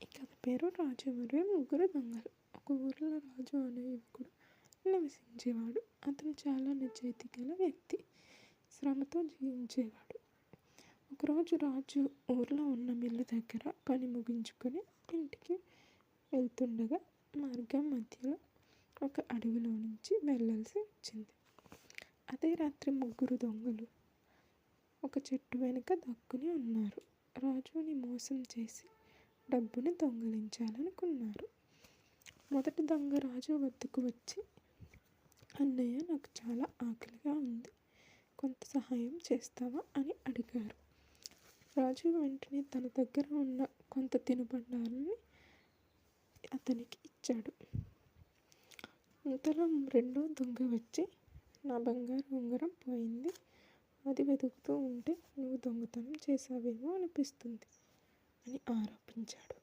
ఈ కథ పేరు రాజు మరియు ముగ్గురు దొంగలు. ఒక ఊరిలో రాజు అనే యువకుడు నివసించేవాడు. అతను చాలా నిజాయితీ గల వ్యక్తి, శ్రమతో జీవించేవాడు. ఒకరోజు రాజు ఊర్లో ఉన్న మిల్లు దగ్గర పని ముగించుకొని ఇంటికి వెళ్తుండగా మార్గం మధ్యలో ఒక అడవిలో నుంచి వెళ్ళాల్సి వచ్చింది. అదే రాత్రి ముగ్గురు దొంగలు ఒక చెట్టు వెనుక దక్కుని ఉన్నారు. రాజుని మోసం చేసి డబ్బుని దొంగిలించాలనుకున్నారు. మొదటి దొంగ రాజు వద్దకు వచ్చి, అన్నయ్య, నాకు చాలా ఆకలిగా ఉంది, కొంత సహాయం చేస్తావా అని అడిగారు. రాజు వెంటనే తన దగ్గర ఉన్న కొంత తినుబండారాన్ని అతనికి ఇచ్చాడు. ఇంతలో రెండో దొంగ వచ్చి, నా బంగారు ఉంగరం పోయింది, అది వెతుకుతూ ఉంటే నువ్వు దొంగతనం చేశావేమో అనిపిస్తుంది అని ఆరోపించాడు.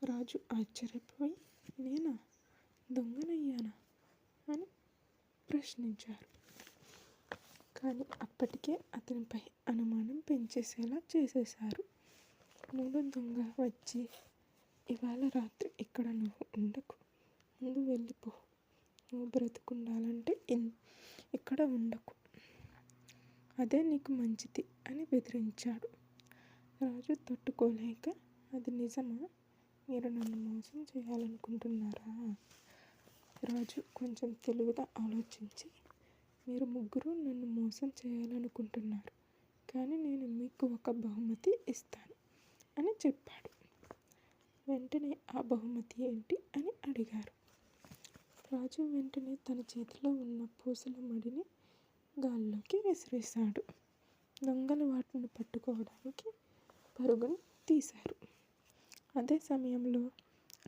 రాజు ఆశ్చర్యపోయి, నేనా, దొంగనయ్యానా అని ప్రశ్నించారు. కానీ అప్పటికే అతనిపై అనుమానం పెంచేసేలా చేసేశారు. మూడో దొంగ వచ్చి, ఇవాళ రాత్రి ఇక్కడ నువ్వు ఉండకు, ముందు వెళ్ళిపో, నువ్వు బ్రతుకుండాలంటే ఇక్కడ ఉండకు, అదే నీకు మంచిది అని బెదిరించాడు. రాజు తట్టుకోలేక, అది నిజమా, మీరు నన్ను మోసం చేయాలనుకుంటున్నారా? రాజు కొంచెం తెలివిగా ఆలోచించి, మీరు ముగ్గురు నన్ను మోసం చేయాలనుకుంటున్నారు, కానీ నేను మీకు ఒక బహుమతి ఇస్తాను అని చెప్పాడు. వెంటనే ఆ బహుమతి ఏంటి అని అడిగారు. రాజు వెంటనే తన చేతిలో ఉన్న పూసల మడిని గాల్లోకి విసిరేశాడు. దొంగలు వాటిని పట్టుకోవడానికి పరుగును తీశారు. అదే సమయంలో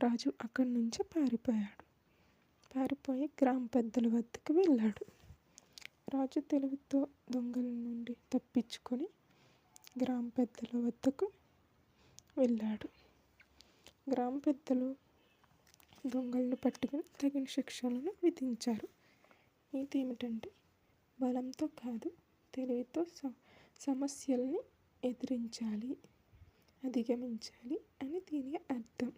రాజు అక్కడి నుంచి పారిపోయి గ్రామ పెద్దల వద్దకు వెళ్ళాడు. రాజు తెలివితో దొంగల నుండి తప్పించుకొని గ్రామ పెద్దల వద్దకు వెళ్ళాడు. గ్రామ పెద్దలు దొంగలను పట్టుకుని తగిన శిక్షలను విధించారు. నీతి ఏమిటంటే, బలంతో కాదు, తెలివితో సమస్యల్ని ఎదిరించాలి, అధిగమించాలి అని దీని అర్థం.